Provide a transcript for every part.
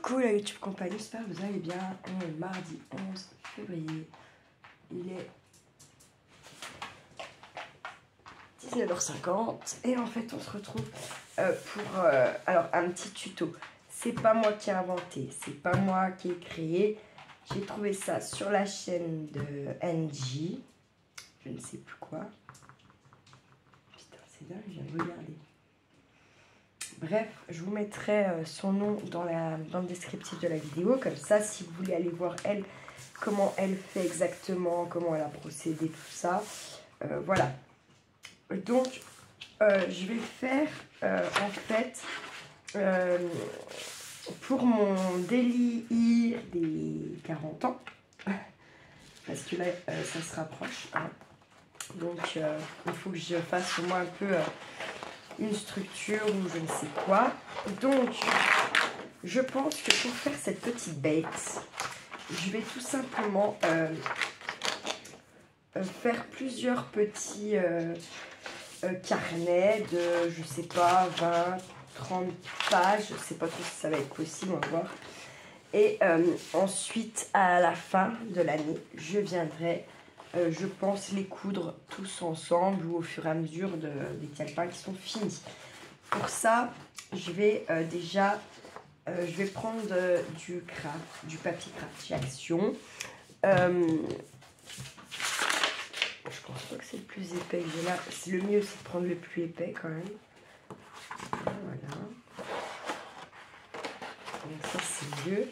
Coucou la YouTube compagnie, j'espère que vous allez bien. On est mardi 11 février. Il est 19h50 et en fait on se retrouve pour alors un petit tuto. C'est pas moi qui ai inventé, c'est pas moi qui ai créé. J'ai trouvé ça sur la chaîne de NJ. Je ne sais plus quoi. Putain, c'est dingue, je viens de regarder. Bref, je vous mettrai son nom dans le descriptif de la vidéo. Comme ça, si vous voulez aller voir elle, comment elle fait exactement, comment elle a procédé, tout ça. Voilà. Donc, je vais faire, en fait, pour mon daily des 40 ans. Parce que là, ça se rapproche. Hein. Donc, il faut que je fasse au moins un peu... une structure ou je ne sais quoi. Donc, je pense que pour faire cette petite bête, je vais tout simplement faire plusieurs petits carnets de, je sais pas, 20, 30 pages. Je sais pas trop si ça va être possible, on va voir. Et ensuite, à la fin de l'année, je viendrai... je pense les coudre tous ensemble ou au fur et à mesure des calepins qui sont finis. Pour ça, je vais déjà je vais prendre du papier craft action. Je pense pas que c'est le plus épais que j'ai là. Le mieux, c'est de prendre le plus épais quand même. Voilà. Donc ça, c'est mieux.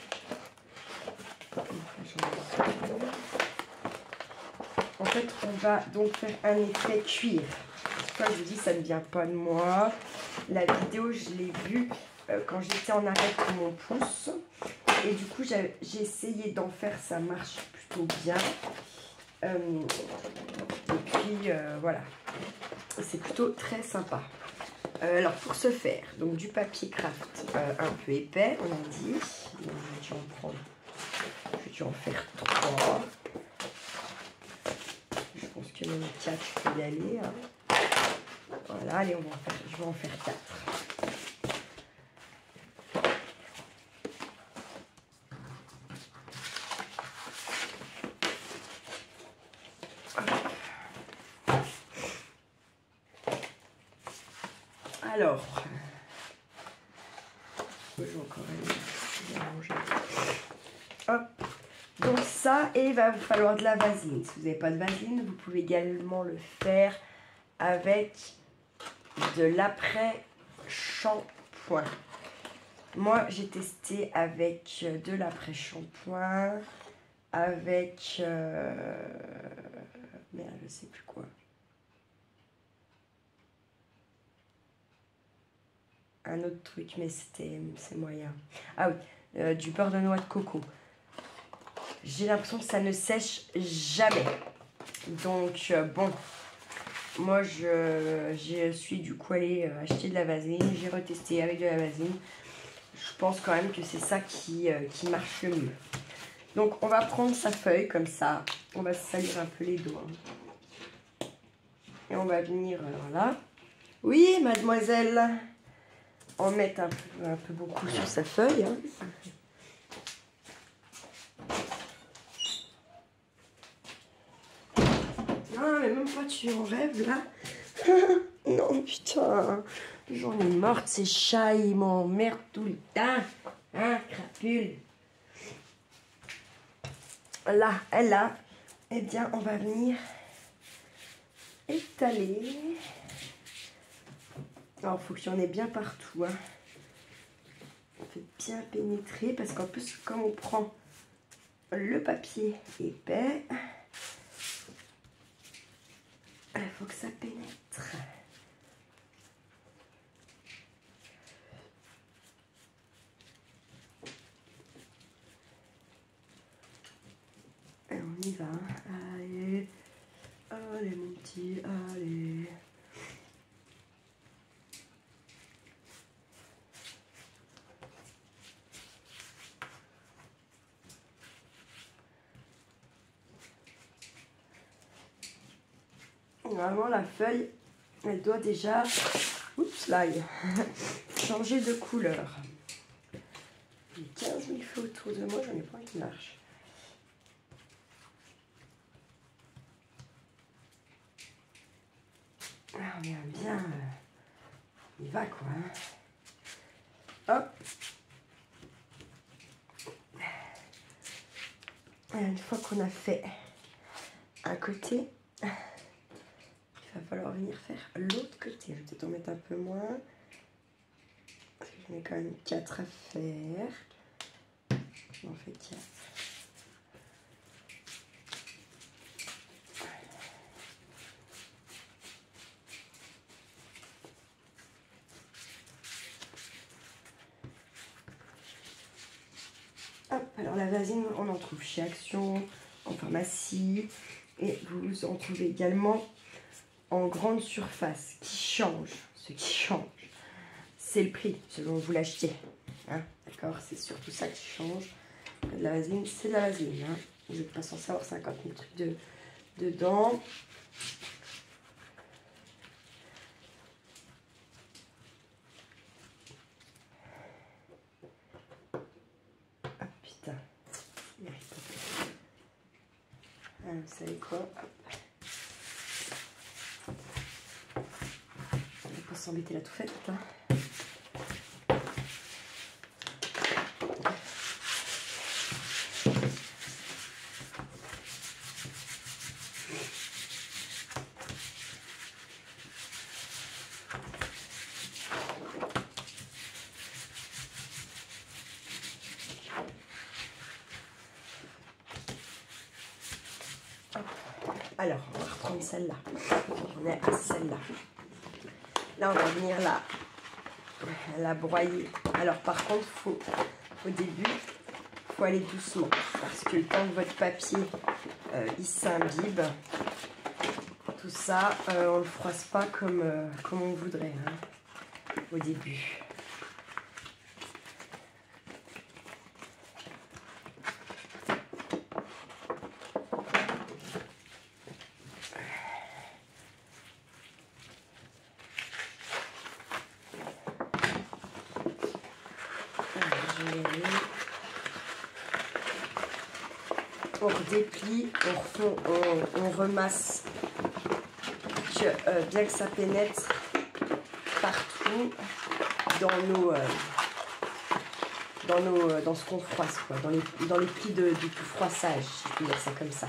En fait, on va donc faire un effet cuir. Pourquoi je vous dis ça ne vient pas de moi. La vidéo, je l'ai vue quand j'étais en arrêt pour mon pouce. Et du coup, j'ai essayé d'en faire, ça marche plutôt bien. Et puis, voilà. C'est plutôt très sympa. Alors, pour ce faire, donc du papier craft un peu épais, on a dit. Donc, je vais dû en faire 3. Je pense que même 4, je peux y aller. Hein. Voilà, allez, je vais en faire 4. Alors, je vais encore aller. Hop. Donc ça, et il va vous falloir de la vaseline. Si vous n'avez pas de vaseline, vous pouvez également le faire avec de l'après-shampoing. Moi, j'ai testé avec de l'après-shampoing, avec... merde, je sais plus quoi. Un autre truc, mais c'est moyen. Ah oui, du beurre de noix de coco. J'ai l'impression que ça ne sèche jamais. Donc, bon, moi, je suis du coup allée acheter de la vaseline. J'ai retesté avec de la vaseline. Je pense quand même que c'est ça qui marche le mieux. Donc, on va prendre sa feuille comme ça. On va se salir un peu les doigts. Et on va venir là. Oui, mademoiselle. En mettre un peu beaucoup sur sa feuille. Hein. Non, mais même pas tu en rêves là. Non, putain. J'en ai morte, ces chats, ils m'emmerdent tout le temps. Hein, crapule. Là, eh bien, on va venir étaler. Alors, il faut qu'il y en ait bien partout. Hein. On fait bien pénétrer parce qu'en plus, comme on prend le papier épais, il faut que ça pénètre. Et on y va. Allez, allez mon petit, allez. Normalement, la feuille, elle doit déjà, oups, là, changer de couleur. J'ai 15 000 feux autour de moi, j'en ai pas un qui marche. Ah, on est bien. Il va quoi. Hein. Hop. Et une fois qu'on a fait un côté, il va falloir venir faire l'autre côté. Je vais peut-être en mettre un peu moins. Parce que j'en ai quand même 4 à faire. On en fait 4. Hop, alors la vasine, on en trouve chez Action, en pharmacie. Et vous en trouvez également en grande surface. Ce qui change, c'est le prix selon vous l'achetez. Hein, d'accord, c'est surtout ça qui change. De la vasine, c'est de la vasine. Hein. Vous n'êtes pas censé avoir 50 000 trucs dedans. Ah putain. Ah, vous savez quoi? Hop. On va pas s'embêter la tout faite. Hein. Alors, on va reprendre celle-là. On est à celle-là. Là, on va venir la broyer. Alors, par contre, au début, il faut aller doucement. Parce que le temps que votre papier il s'imbibe, tout ça, on ne le froisse pas comme on voudrait hein, au début. On redéplie, on remasse bien que ça pénètre partout dans ce qu'on froisse, quoi, dans les plis du froissage, si je peux dire ça comme ça.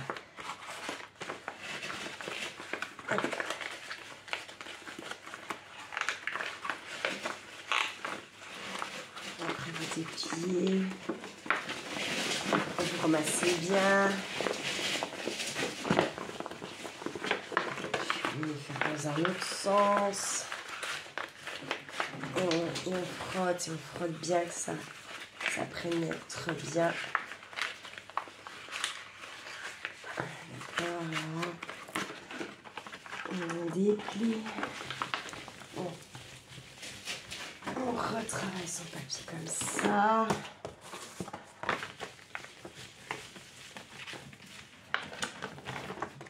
Après vous dépliez, vous ramassez bien. Je vais faire dans un autre sens. On frotte bien que ça pénètre bien. D'accord. On déplie. On retravaille son papier comme ça.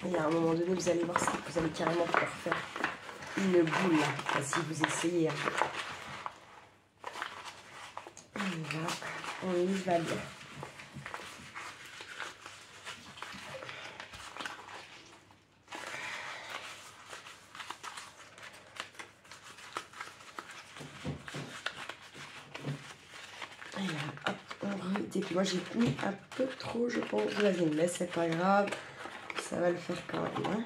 Et à un moment donné, vous allez voir ça. Vous allez carrément pouvoir faire une boule là, enfin, si vous essayez. Hein. On y va bien. Et là, hop, on redéplie. Moi, j'ai mis un peu trop, je pense, de vasine, mais c'est pas grave. Ça va le faire quand même. Hein.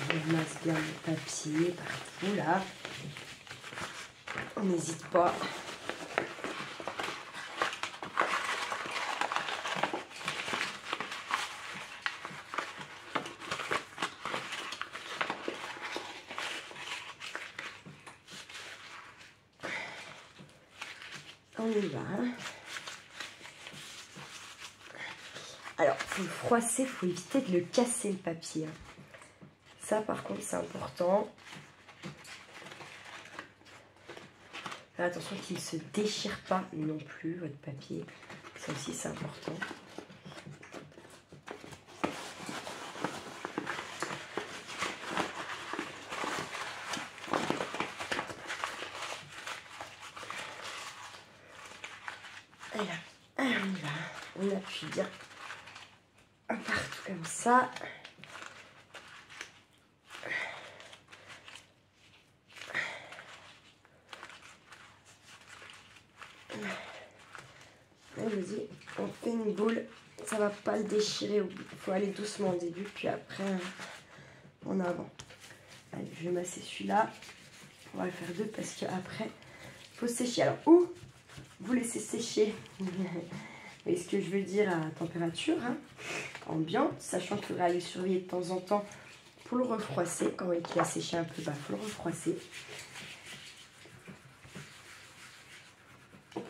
Je masse bien le papier partout là. On n'hésite pas. On y va. Hein. Alors, il faut le froisser, il faut éviter de le casser le papier. Hein. Ça, par contre, c'est important. Alors, attention qu'il ne se déchire pas non plus, votre papier. Ça aussi, c'est important. Et là, on y va. On appuie bien partout comme ça. Vas-y, on fait une boule. Ça va pas le déchirer. Il faut aller doucement au début, puis après en avant. Allez, je vais masser celui-là. On va le faire deux parce qu'après, il faut sécher. Alors, où vous laissez sécher. Vous voyez ce que je veux dire à température ambiante, sachant qu'il faudra aller surveiller de temps en temps pour le refroisser. Quand il a séché un peu, il faut le refroisser.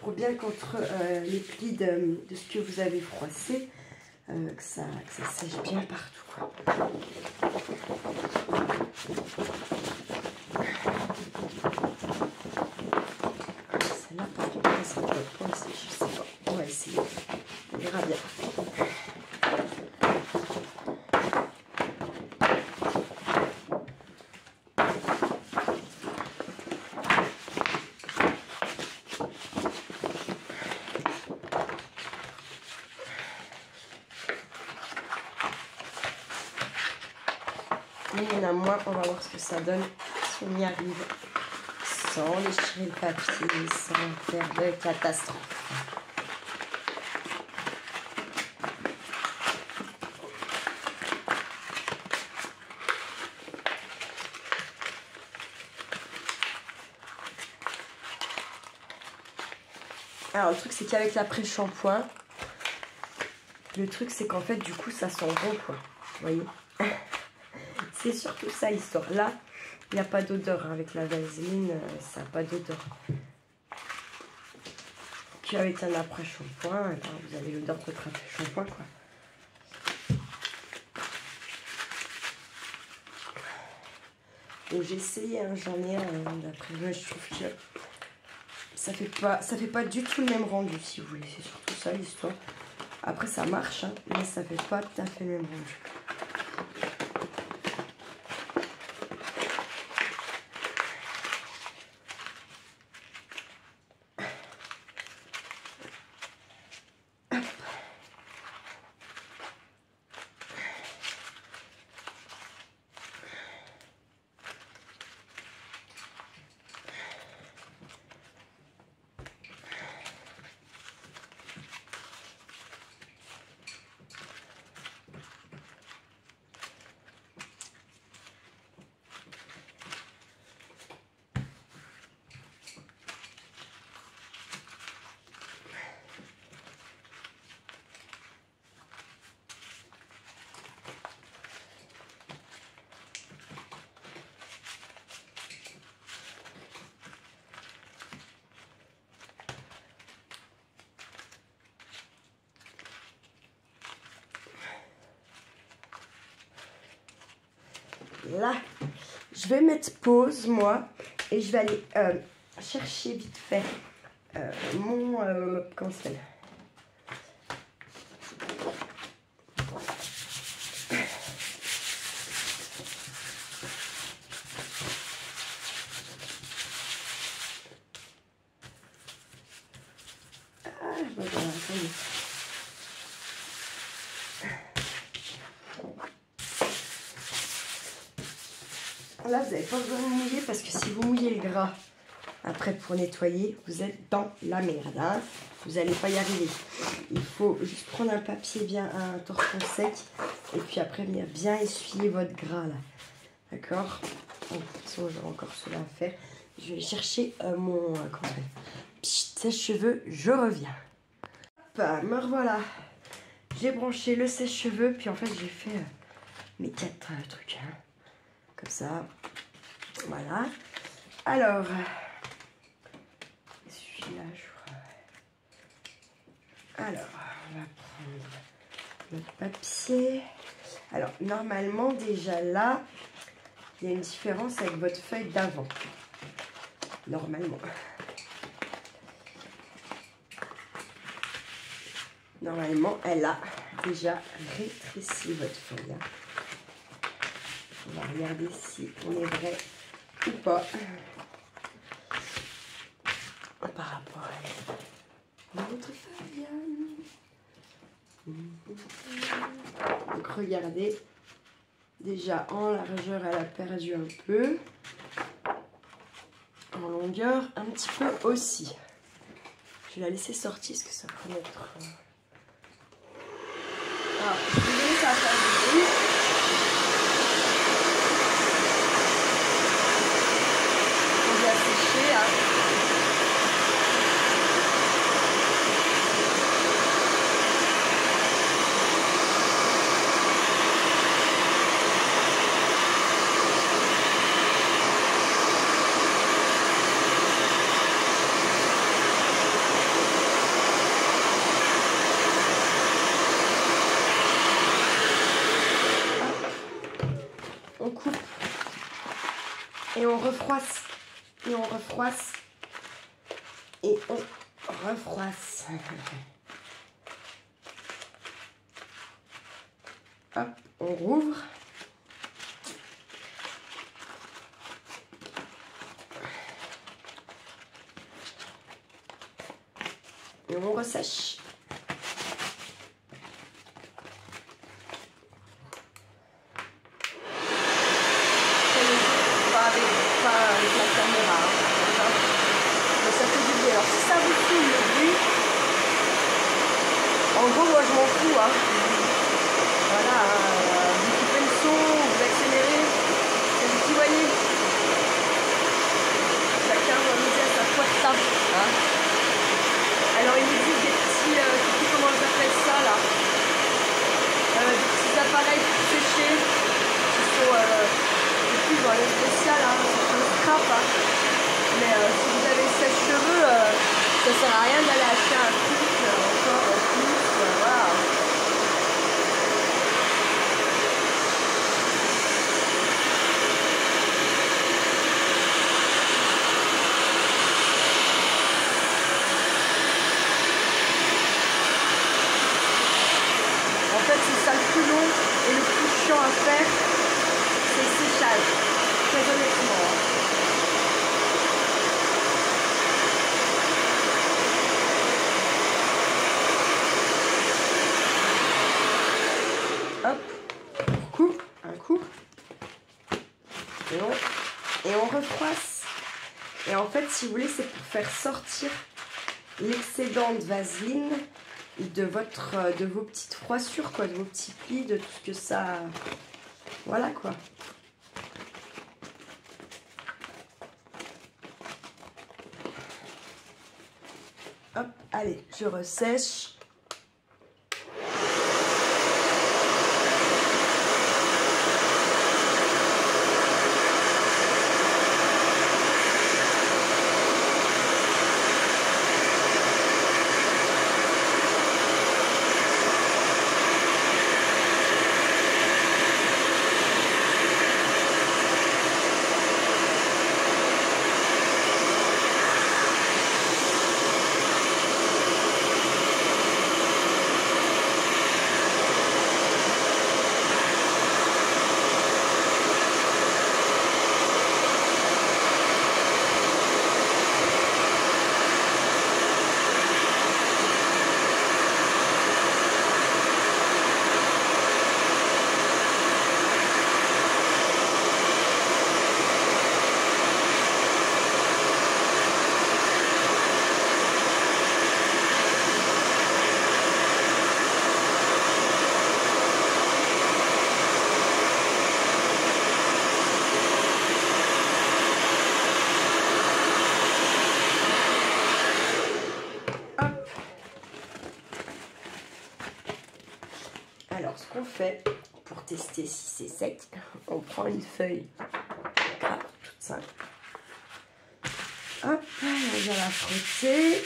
Pour bien qu'entre les plis de ce que vous avez froissé, que ça sèche bien partout, quoi. Celle-là, par contre, ça ne peut pas sécher, je sais pas. On va essayer. On verra bien. Mais il y en a moins, on va voir ce que ça donne si on y arrive sans déchirer le papier, sans faire de catastrophe. Alors le truc c'est qu'avec l'après-shampoing, le truc c'est qu'en fait du coup ça sent bon quoi, vous voyez. C'est surtout ça l'histoire. Là, il n'y a pas d'odeur avec la vaseline, ça n'a pas d'odeur. Puis avec un après-shampoing, vous avez l'odeur de votre après-shampoing quoi. Donc j'ai essayé, j'en ai un d'après moi, je trouve que ça fait pas du tout le même rendu si vous voulez. C'est surtout ça l'histoire. Après ça marche, mais ça fait pas tout à fait le même rendu. Là, je vais mettre pause, moi, et je vais aller chercher vite fait mon... comment ça s'appelle ? Là, vous n'avez pas besoin de mouiller parce que si vous mouillez le gras après pour nettoyer, vous êtes dans la merde. Vous n'allez pas y arriver. Il faut juste prendre un papier bien, un torchon sec et puis après venir bien essuyer votre gras là. D'accord? De toute façon, j'aurai encore cela à faire. Je vais chercher mon sèche-cheveux. Je reviens. Hop, me revoilà. J'ai branché le sèche-cheveux puis en fait j'ai fait mes 4 trucs. Comme ça, voilà. Alors, celui-là, je crois. Alors, on va prendre notre papier. Alors, normalement, déjà là, il y a une différence avec votre feuille d'avant. Normalement. Normalement, elle a déjà rétréci votre feuille. On va regarder si on est vrai ou pas par rapport à elle. Notre Fabienne. Donc regardez, déjà en largeur elle a perdu un peu, en longueur un petit peu aussi. Je vais la laisser sortir parce que ça peut être... Alors, je vais laisser ça faire du bruit. On va sécher. Hein. On coupe et on refroisse et on refroisse et on refroisse. Hop, on rouvre. Et on ressèche. Avec la caméra, mais ça fait du bruit. Alors si ça vous filme le bruit, en gros moi je m'en fous, hein. Voilà, vous coupez le son, vous accélérez, c'est vous qui voyez. Chacun doit miser à sa puerta, hein. Alors il existe des petits, je sais plus comment j'appelle ça là, des petits appareils pour sécher, qui sont dans les spéciales, hein, c'est un scrap, hein. Mais si vous avez sèche-cheveux, ça sert à rien d'aller acheter un truc encore en plus, voilà. En fait, c'est ça le plus long et le plus chiant à faire, c'est le séchage, très honnêtement. Hop, un coup, et on refroisse. Et en fait, si vous voulez, c'est pour faire sortir l'excédent de vaseline de vos petites froissures, quoi, de vos petits plis, de tout ce que ça... Voilà, quoi. Hop, allez, je ressèche. Alors, ce qu'on fait pour tester si c'est sec, on prend une feuille toute simple. Hop, on vient la frotter.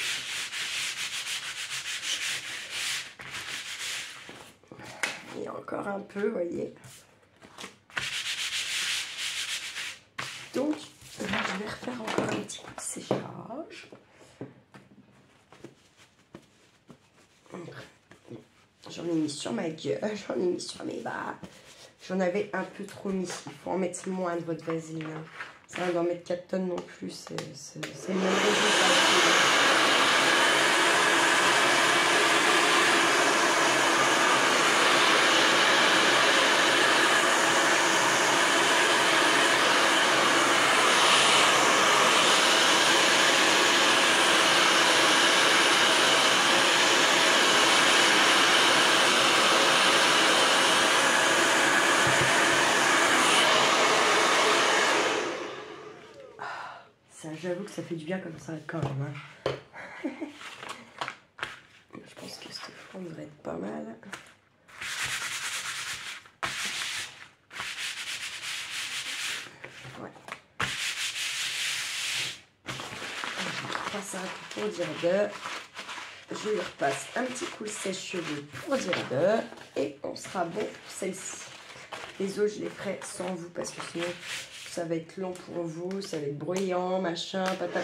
Et encore un peu, vous voyez. Donc, je vais refaire encore un petit coup de séchage. J'en ai mis sur ma gueule, j'en ai mis sur mes bras. J'en avais un peu trop mis. Il faut en mettre moins de votre vaseline. Ça va d'en mettre 4 tonnes non plus. C'est le même résultat. J'avoue que ça fait du bien comme ça quand même. Hein. Je pense que cette fois devrait être pas mal. Ouais. Je repasse un coup pour dire deux. Je lui repasse un petit coup sèche-cheveux pour dire deux. Et on sera bon pour celle-ci. Les autres, je les ferai sans vous parce que sinon, ça va être long pour vous. Ça va être bruyant, machin, patata.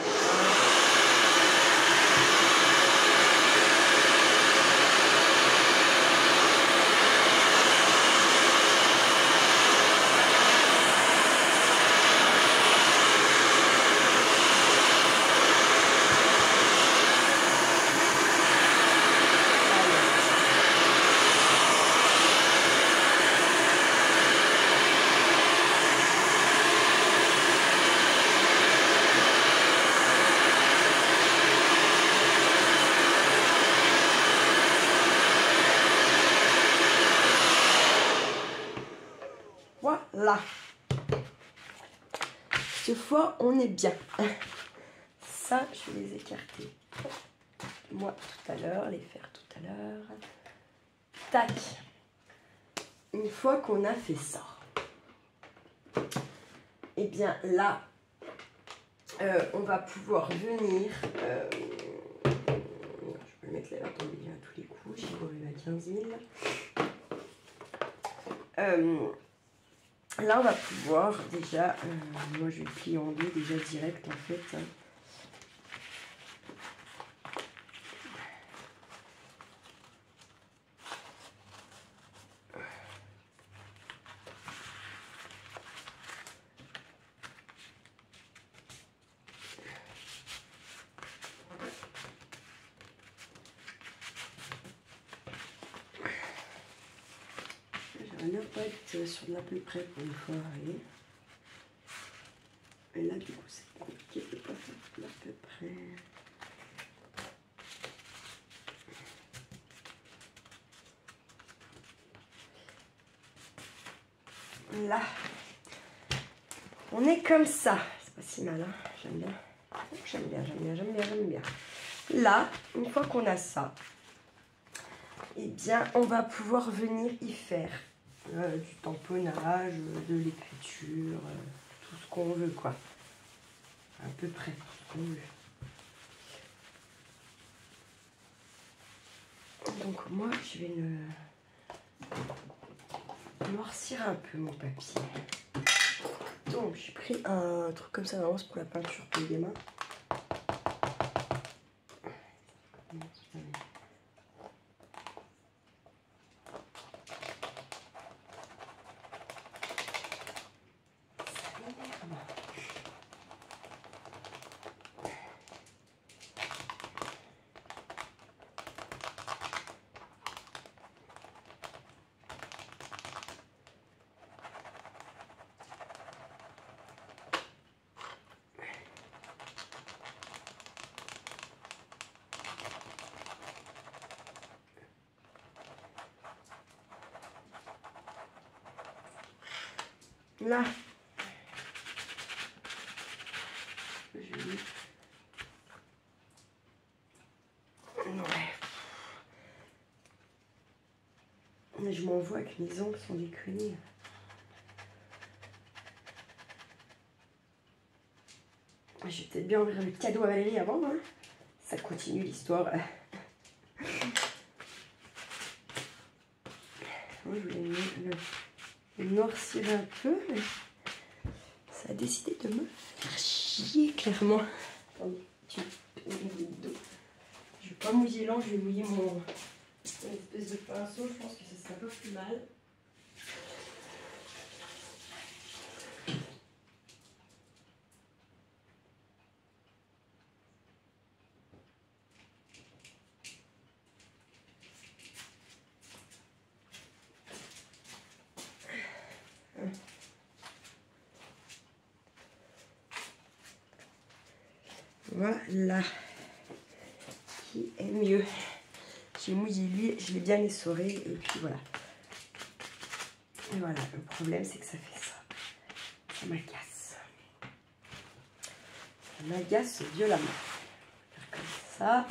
Voilà. Cette fois, on est bien. Ça, je vais les écarter. Moi, tout à l'heure, les faire tout à l'heure. Tac. Une fois qu'on a fait ça, et bien là, on va pouvoir venir... je peux mettre la tomber à tous les coups. J'ai revu à 15 000. Là, on va pouvoir déjà... moi, je vais plier en deux déjà direct en fait. J'aimerais bien pas être sur de l'à peu près pour une fois. Voyez. Et là, du coup, c'est compliqué de pas faire de l'à peu près. Là, on est comme ça. C'est pas si mal, hein. J'aime bien. J'aime bien, j'aime bien, j'aime bien, j'aime bien. Là, une fois qu'on a ça, eh bien, on va pouvoir venir y faire du tamponnage, de l'écriture, tout ce qu'on veut, quoi. À peu près tout ce qu'on veut. Donc, moi, je vais noircir un peu mon papier. Donc, j'ai pris un truc comme ça, vraiment, c'est pour la peinture pour les mains. Là, je m'envoie que mes ongles sont décrunés. Je vais peut-être bien ouvrir le cadeau à Valérie avant. Hein. Ça continue l'histoire. Moi, je voulais le noircir un peu, mais ça a décidé de me faire chier, clairement. Attendez, je vais pas mouiller l'encre, je vais mouiller mon espèce de pinceau. Je pense que ça serait un peu plus mal. Voilà, qui est mieux. J'ai mouillé lui, je l'ai bien essoré et puis voilà. Et voilà, le problème c'est que ça fait ça. Ça m'agace. m'agace violemment. Faire comme ça.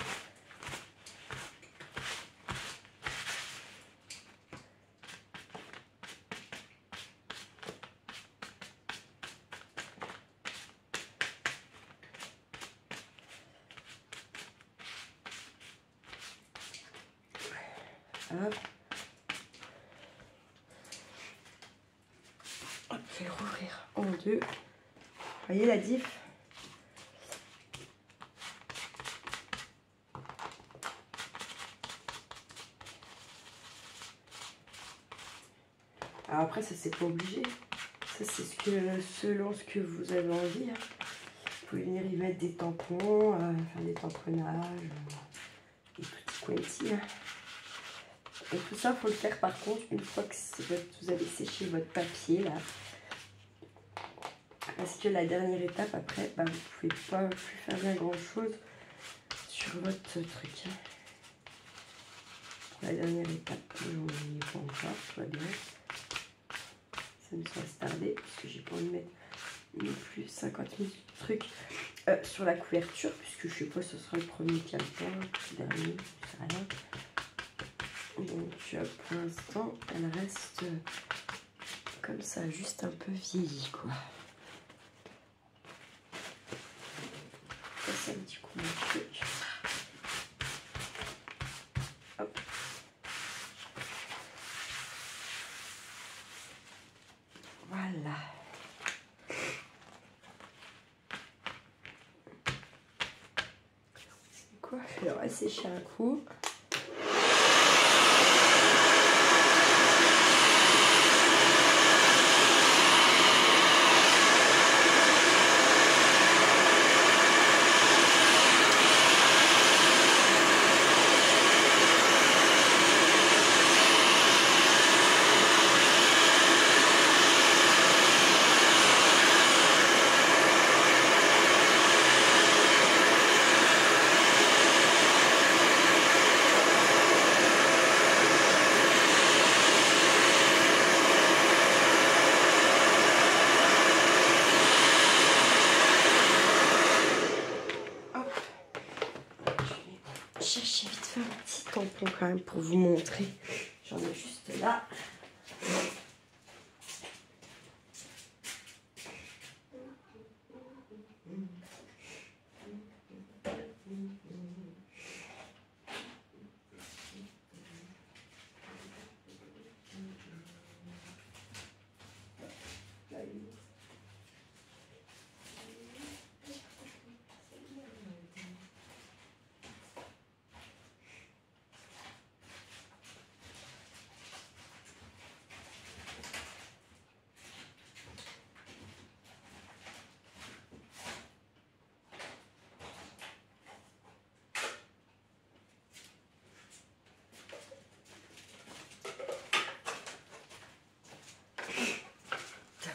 Hop. Hop, je vais rouvrir en deux. Vous voyez la diff? Alors après, ça c'est pas obligé. Ça c'est selon ce que vous avez envie. Hein. Vous pouvez venir y mettre des tampons, faire des tamponnages, des petits quanti. Hein. Et tout ça, il faut le faire par contre une fois que vous avez séché votre papier là. Parce que la dernière étape après, bah, vous ne pouvez pas plus faire grand chose sur votre truc. Hein. La dernière étape, je n'y ai pas encore, tout va bien. Ça me soit tardé parce que j'ai pas envie de mettre non plus 50 000 trucs sur la couverture, puisque je sais pas, ce sera le premier calepin, le dernier, je sais rien. Donc pour l'instant, elle reste comme ça, juste un peu vieillie quoi. Ça c'est un petit coup mon truc. Hop. Voilà. C'est quoi? Je vais le sécher un coup. Chercher vite fait un petit tampon quand même pour vous montrer. J'en ai juste là.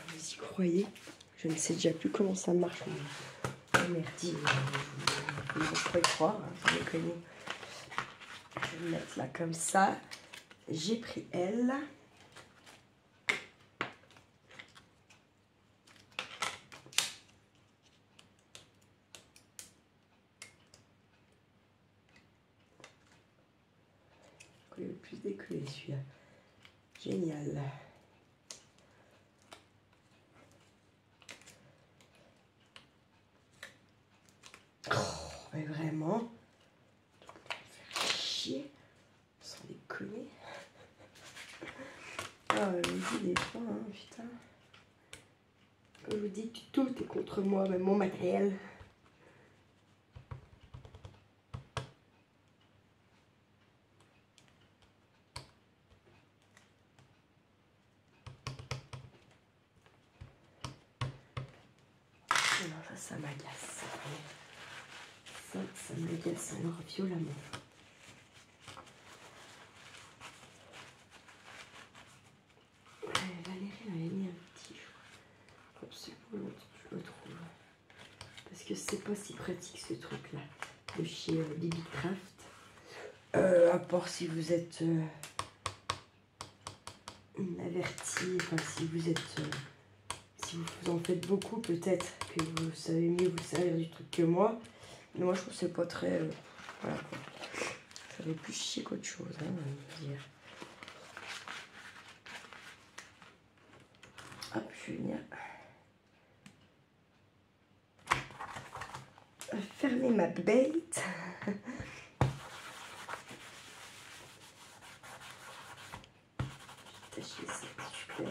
Vous y croyez? Je ne sais déjà plus comment ça marche. Oh merdi, je ne peux pas y croire, hein, sans déconner. Je vais le mettre là comme ça. J'ai pris elle. Il est le plus décollé celui-là. Génial. Oh, mais vraiment, faire chier, sans déconner. Ah, je vous dis des fois, hein, putain. Quand je vous dis que tout est contre moi, même mon matériel. Non, ça m'agace. Ça m'agace alors violemment. Valérie avait mis un petit, je crois. Absolument, je le trouve. Parce que c'est pas si pratique ce truc-là. De chez BB-Craft. À part si vous êtes averti, enfin si si vous en faites beaucoup, peut-être que vous savez mieux vous servir du truc que moi. Mais moi, je trouve que c'est pas très... voilà quoi. Ça fait plus chier qu'autre chose, hein, on va dire. Hop, je vais venir fermer ma bête. Attacher ça, super.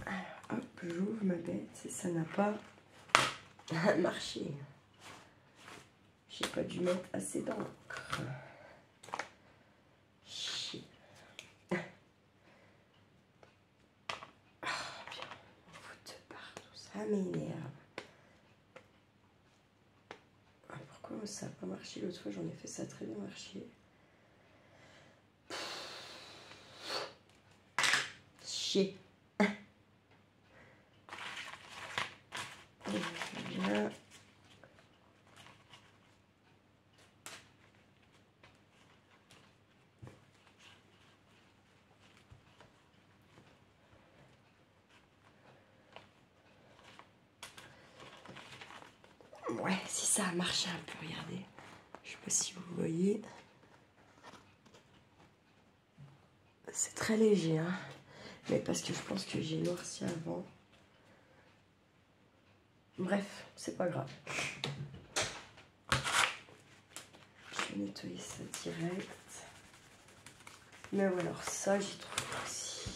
Alors, hop, j'ouvre ma bête et ça n'a pas marché. J'ai pas dû mettre assez d'encre. Chier. Ah, bien, on fout partout, ça m'énerve. Ah, pourquoi ça n'a pas marché l'autre fois? J'en ai fait ça très bien marcher. Chier. Bien. Ouais, si ça a marché un peu, regardez. Je sais pas si vous voyez. C'est très léger, hein. Mais parce que je pense que j'ai noirci avant. Bref, c'est pas grave. Je vais nettoyer ça direct. Mais ouais, alors ça, j'y trouve pas si...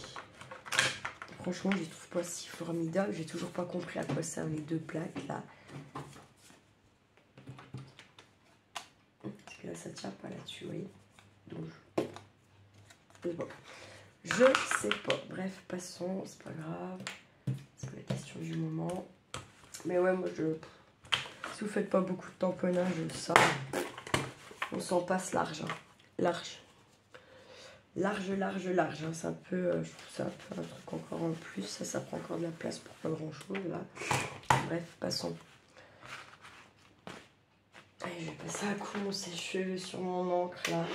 Franchement, j'y trouve pas si formidable. J'ai toujours pas compris à quoi servent les deux plaques, là. Parce que là, ça tient pas là-dessus, vous voyez. Donc, je sais pas. Bref, passons, c'est pas grave. C'est pas la question du moment. Mais ouais, moi, si vous faites pas beaucoup de tamponnage, ça, on s'en passe large. Hein. Large. Large. Hein. C'est un peu, je trouve ça un peu un truc encore en plus. Ça prend encore de la place pour pas grand-chose, là. Bref, passons. Allez, je vais passer un coup mon sèche-cheveux sur mon encre, là.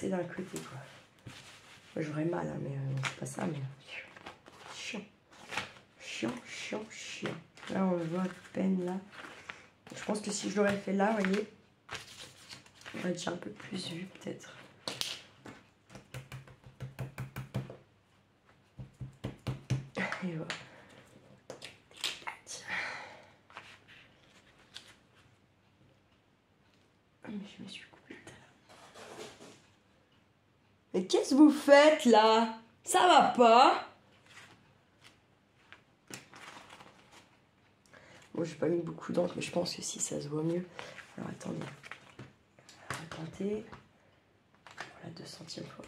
D'un côté quoi. J'aurais mal hein, mais c'est pas ça, mais chiant. Là on le voit à peine là. Je pense que si je l'aurais fait là, vous voyez, on aurait déjà un peu plus vu peut-être. Et voilà. Mais je me suis coupée. Mais qu'est-ce que vous faites là? Ça va pas? Bon, j'ai pas mis beaucoup d'encre, mais je pense que si ça se voit mieux. Alors attendez. On va tenter. Pour la 200e fois.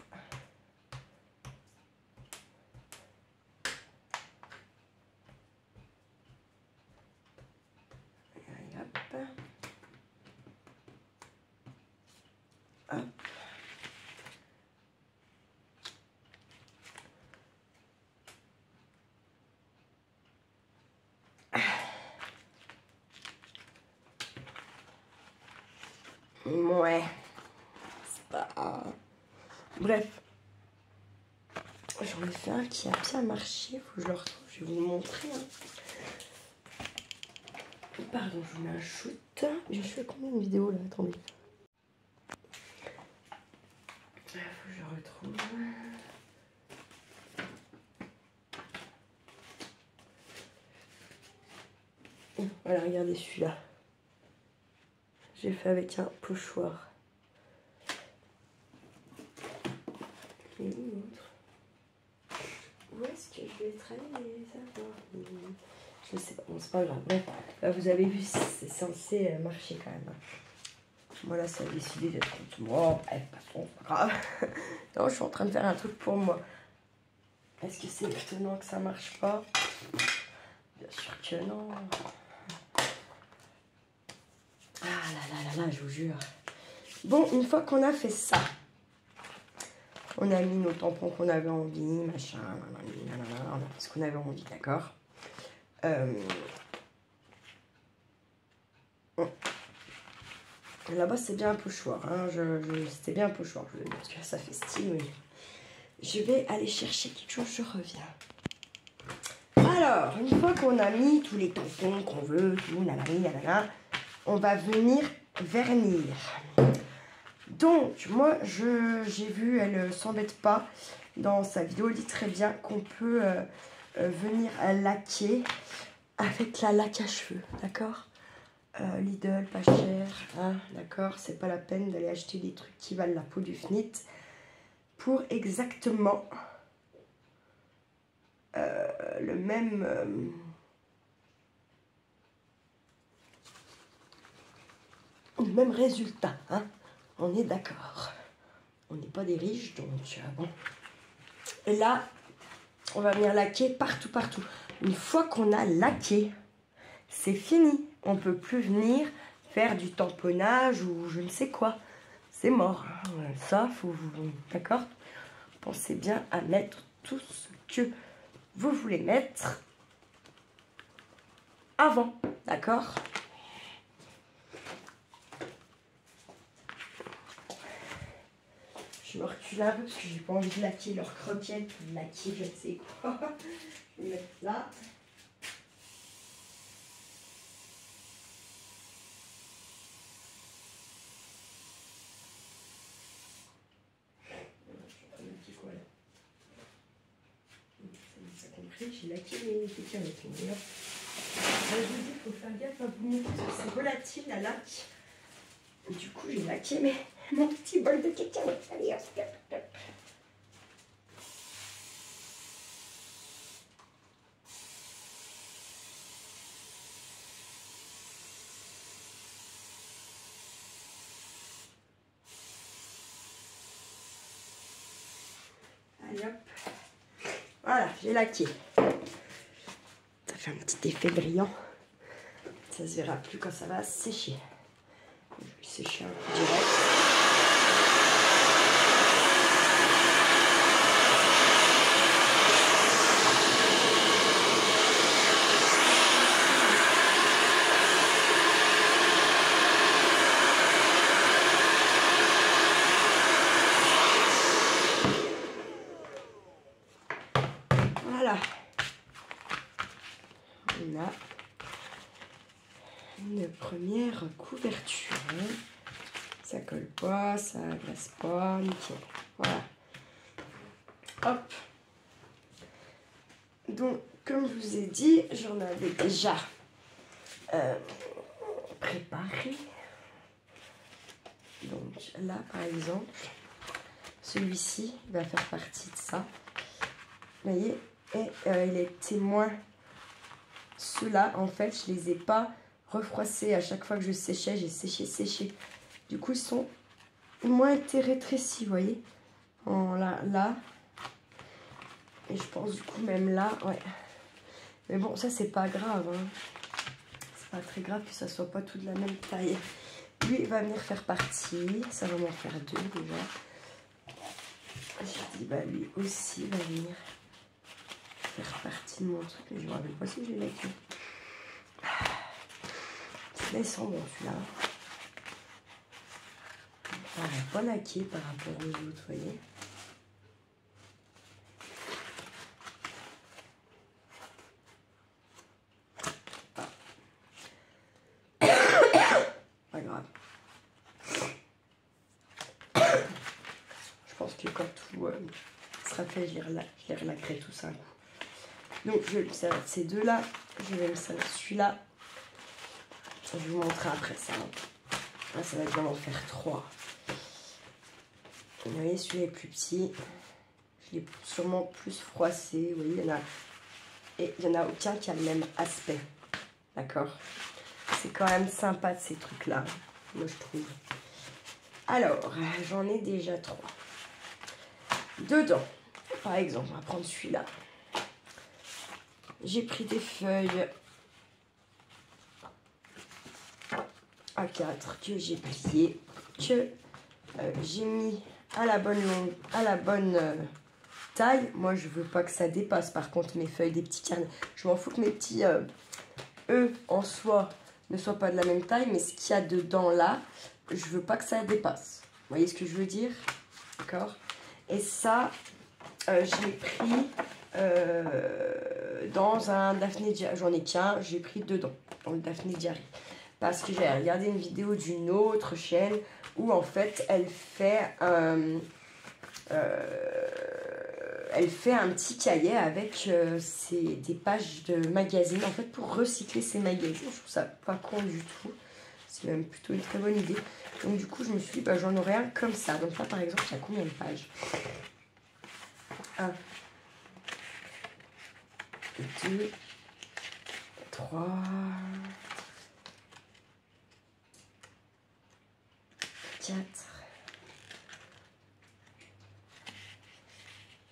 Et hop. Hop. Ouais. C'est pas... Bref. J'en ai fait un qui a bien marché. Faut que je le retrouve. Je vais vous le montrer. Hein. Pardon, je vous mets un shoot. Je fais combien de vidéos là? Attendez. Il faut que je le retrouve. Voilà, regardez celui-là. J'ai fait avec un pochoir. Et où l'autre? Où est-ce que je vais travailler ça? Je sais pas, bon c'est pas grave. Bref, là, vous avez vu, c'est censé marcher quand même. Voilà, ça a décidé d'être contre moi. Bref, passons, c'est pas grave. Non, je suis en train de faire un truc pour moi. Est-ce que c'est étonnant que ça marche pas? Bien sûr que non. Ah là, je vous jure. Bon, une fois qu'on a fait ça, On a mis nos tampons qu'on avait envie, machin, on a fait ce qu'on avait envie, d'accord. Là-bas, c'est bien un pochoir. Hein. C'était bien un pochoir, je veux dire, parce que ça fait style. Oui. Je vais aller chercher quelque chose, je reviens. Alors, une fois qu'on a mis tous les tampons qu'on veut, tout, nanana, on va venir vernir. Donc, moi, j'ai vu, elle s'embête pas dans sa vidéo, elle dit très bien qu'on peut venir laquer avec la laque à cheveux, d'accord. Lidl, pas cher, hein, d'accord, c'est pas la peine d'aller acheter des trucs qui valent la peau du fnit pour exactement le même résultat, hein. On est d'accord, on n'est pas des riches, donc bon. Et là, on va venir laquer partout, partout. Une fois qu'on a laqué, c'est fini. On ne peut plus venir faire du tamponnage ou je ne sais quoi. C'est mort. Ça, faut... D'accord? Pensez bien à mettre tout ce que vous voulez mettre avant. D'accord? Je me recule un peu parce que j'ai pas envie de laquer leurs croquettes ou de laquer je ne sais quoi. Je vais mettre là. J'ai laqué les petits avec une je vous dis, il faut faire gaffe à vous montrer parce que c'est volatile la laque. Et du coup, j'ai laqué mon petit bol de cacahuètes. Allez, hop, hop, hop. Allez, hop. Voilà, j'ai laqué. Ça fait un petit effet brillant. Ça se verra plus quand ça va sécher. Je vais sécher un peu direct. Voilà. On a une première couverture. Ça colle pas, ça glace pas, nickel. Voilà. Hop. Donc, comme je vous ai dit, j'en avais déjà préparé. Donc là, par exemple, celui-ci va faire partie de ça. Vous voyez, et il est témoin. Ceux-là, en fait, je les ai pas refroissés. À chaque fois que je séchais, j'ai séché. Du coup, ils sont moins été rétrécis, vous voyez. Là. Et je pense, du coup, même là, ouais. Mais bon, ça, c'est pas grave. Hein. C'est pas très grave que ça soit pas tout de la même taille. Lui, il va venir faire partie. Ça va m'en faire deux, déjà. J'ai dit, bah, lui aussi va venir faire partie de mon truc. Mais je me rappelle pas si je l'ai laqué. C'est descend, bon, celui-là. On va pas laquer par rapport aux autres, vous voyez. Pas grave. Je pense que quand tout sera fait, je les relaquerai tous un coup. Donc, je vais me servir de ces deux-là. Je vais me servir celui-là. Je vais vous montrer après ça. Là, ça va être vraiment faire 3. Vous voyez, celui-là est plus petit. Je l'ai sûrement plus froissé. Vous voyez, il y en a aucun qui a le même aspect. D'accord? C'est quand même sympa de ces trucs-là. Moi, je trouve. Alors, j'en ai déjà 3. Dedans, par exemple, on va prendre celui-là. J'ai pris des feuilles A4 que j'ai pliées, que j'ai mis à la bonne taille. Moi, je veux pas que ça dépasse. Par contre, mes feuilles des petits carnets, je m'en fous que mes petits œufs en soi ne soient pas de la même taille, mais ce qu'il y a dedans là, je veux pas que ça dépasse. Vous voyez ce que je veux dire? D'accord? Et ça, je l'ai pris dans un Daphné Diary. J'en ai qu'un, j'ai pris dedans, dans le Daphné Diary. Parce que j'ai regardé une vidéo d'une autre chaîne où en fait elle fait un petit cahier avec des pages de magazines en fait pour recycler ces magazines. Je trouve ça pas con du tout. C'est même plutôt une très bonne idée. Donc du coup je me suis dit bah, j'en aurais un comme ça. Donc là par exemple il y a combien de pages? 1, 2, 3, 4,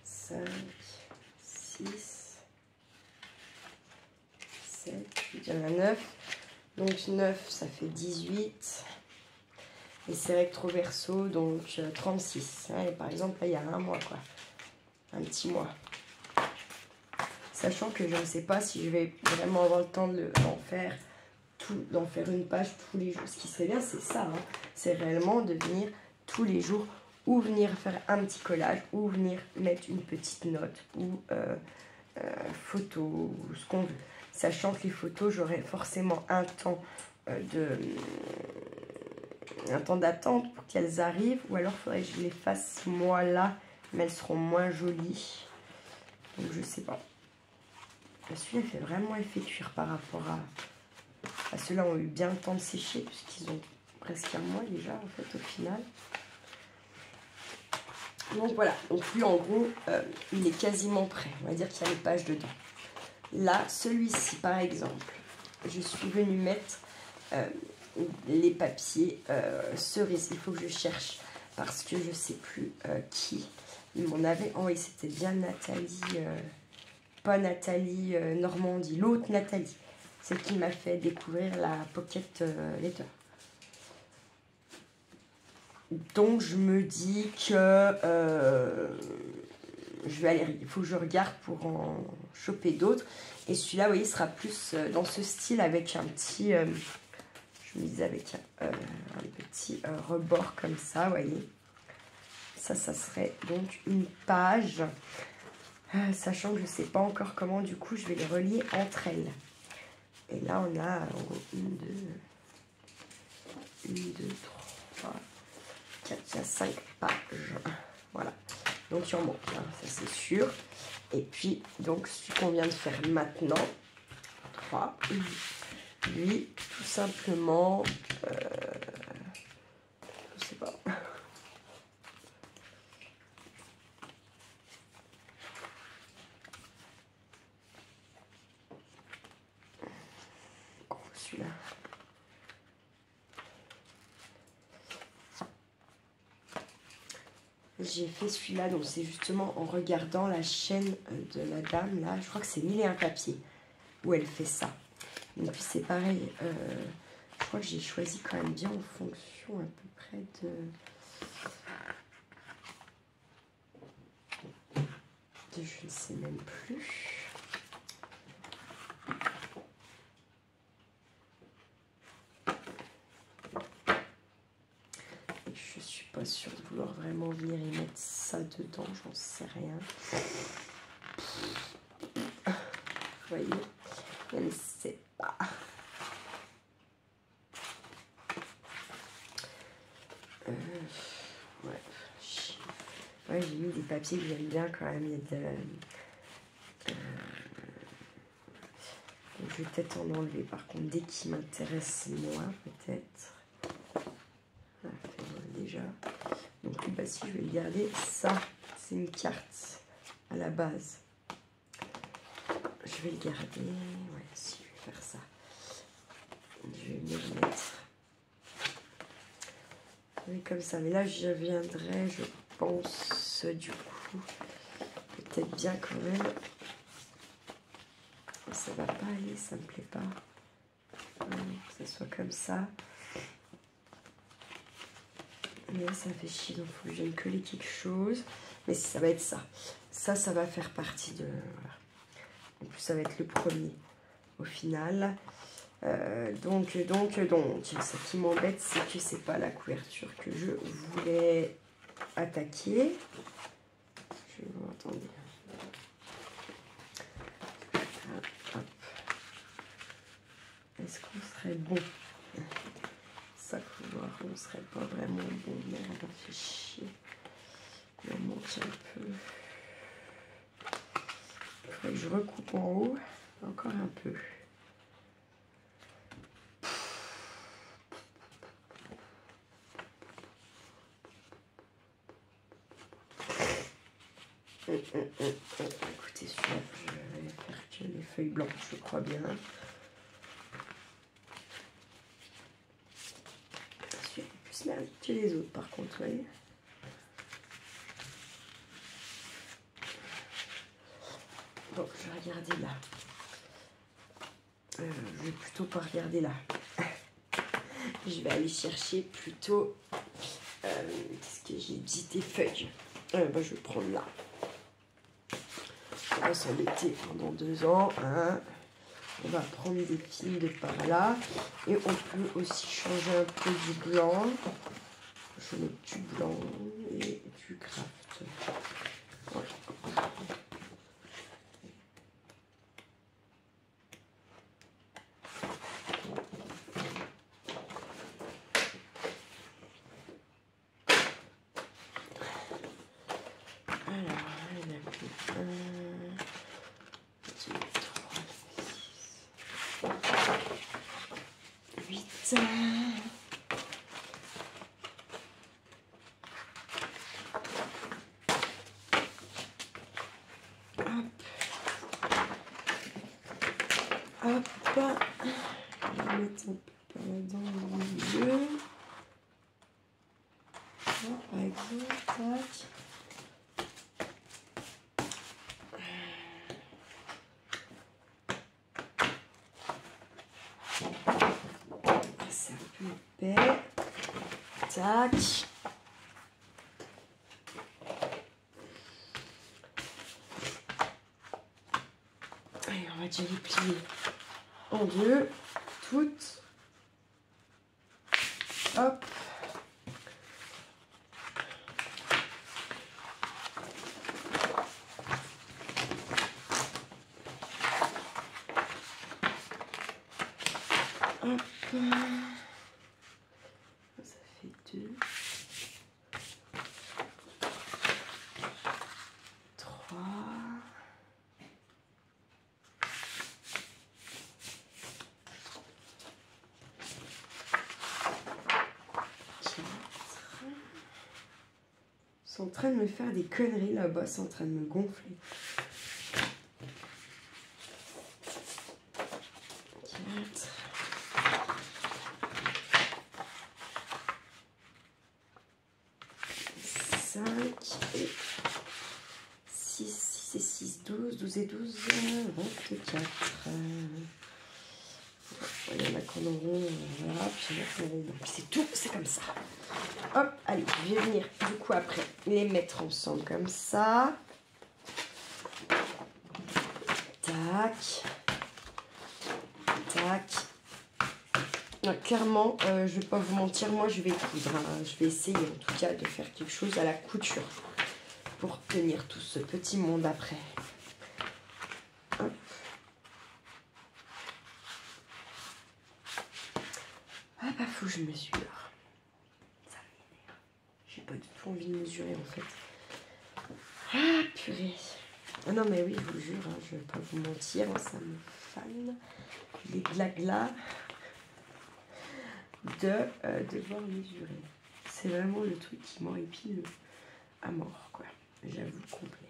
5, 6, 7, il y en a 9. Donc 9, ça fait 18. Et c'est recto verso, donc 36. Ouais, par exemple, là, il y a un mois, quoi. Un petit mois. Sachant que je ne sais pas si je vais vraiment avoir le temps d'en faire une page tous les jours. Ce qui serait bien, c'est ça. Hein. C'est réellement de venir tous les jours ou venir faire un petit collage ou venir mettre une petite note ou photo ou ce qu'on veut. Sachant que les photos, j'aurai forcément un temps d'attente pour qu'elles arrivent. Ou alors, il faudrait que je les fasse moi là, mais elles seront moins jolies. Donc, je sais pas. Celui-là, il fait vraiment effet cuir par rapport à ceux-là ont eu bien le temps de sécher puisqu'ils ont presque un mois déjà en fait au final. Donc voilà, donc lui en gros il est quasiment prêt, on va dire qu'il y a les pages dedans. Là, celui-ci par exemple, je suis venue mettre les papiers cerises. Il faut que je cherche parce que je sais plus qui m'en avait envoyé. C'était bien Nathalie, pas Nathalie Normandie, l'autre Nathalie. C'est qui m'a fait découvrir la Pocket Letter. Donc je me dis que je vais aller, il faut que je regarde pour en choper d'autres. Et celui-là, vous voyez, sera plus dans ce style avec un petit, je me disais avec un petit rebord comme ça, vous voyez. Ça serait donc une page, sachant que je ne sais pas encore comment du coup je vais les relier entre elles. Et là, on a 1, 2, 3, 4, il y a 5 pages. Voilà. Donc, il en manque, hein, ça c'est sûr. Et puis, donc, celui qu'on vient de faire maintenant, 3. Lui, tout simplement, je sais pas. Celui-là. J'ai fait celui-là, donc c'est justement en regardant la chaîne de la dame, là, je crois que c'est 1001 papiers, où elle fait ça. Et puis c'est pareil, je crois que j'ai choisi quand même bien en fonction à peu près de je ne sais même plus. Je suis pas sûre de vouloir vraiment venir y mettre ça dedans, j'en sais rien. Vous voyez, je ne sais pas. Ouais, j'ai mis des papiers que j'aime bien quand même. Il y a donc je vais peut-être en enlever par contre dès qu'il m'intéresse moins peut-être. Déjà. Donc bah, si je vais le garder, ça c'est une carte à la base. Je vais le garder. Ouais, si je vais faire ça. Je vais me le mettre. Oui, comme ça. Mais là je viendrai, je pense du coup. Peut-être bien quand même. Ça va pas aller, ça me plaît pas. Que ça soit comme ça. Mais là, ça me fait chier, donc il faut que j'aille coller quelque chose. Mais ça va être ça. Ça va faire partie de... Voilà. En plus, ça va être le premier au final. Donc, ce qui m'embête, c'est que c'est pas la couverture que je voulais attaquer. Je vais voir, attendez. Hop. Est-ce qu'on serait bon? Ça, faut voir, on serait pas vraiment bon. Merde, ça fait chier. Il en manque un peu. Il faudrait que je recoupe en haut. Encore un peu. Écoutez, celui-là, je vais faire que les feuilles blanches, je crois bien. Celui-là est plus merdique que les autres, par contre, vous voyez. Bon, je vais regarder là. Je vais plutôt pas regarder là. Je vais aller chercher plutôt... Qu'est-ce que j'ai dit? Des feuilles. Je vais prendre là. On va s'embêter pendant 2 ans. Hein. On va prendre des pins de par là. Et on peut aussi changer un peu du blanc. Je vais mettre du blanc et du craft. Voilà. Hop, je vais mettre un peu par là dans le milieu. Là, par exemple, tac. C'est un peu épais. Tac. Allez, on va déjà les plier en deux, toutes. Hop. Hop. Ça fait 2. 3. 4. Ils sont en train de me faire des conneries là-bas, c'est en train de me gonfler. 4. 5 et 6, 6 et 6, 12, 12 et 12, 24. Il y en a qu'on auront, voilà, puis il y en a qu'on auront. C'est tout, c'est comme ça. Hop, allez, je vais venir du coup après les mettre ensemble comme ça. Tac. Tac. Non, clairement, je vais pas vous mentir, moi je vais coudre. Hein. Je vais essayer en tout cas de faire quelque chose à la couture pour tenir tout ce petit monde après. Hop. Ah bah faut que je mesure. Ça m'énerve. J'ai pas du tout envie de mesurer en fait. Ah purée. Ah non mais oui, je vous jure, hein, je vais pas vous mentir, ça me fane les glaglas de devoir mesurer. C'est vraiment le truc qui m'horripile à mort, quoi. J'avoue complet.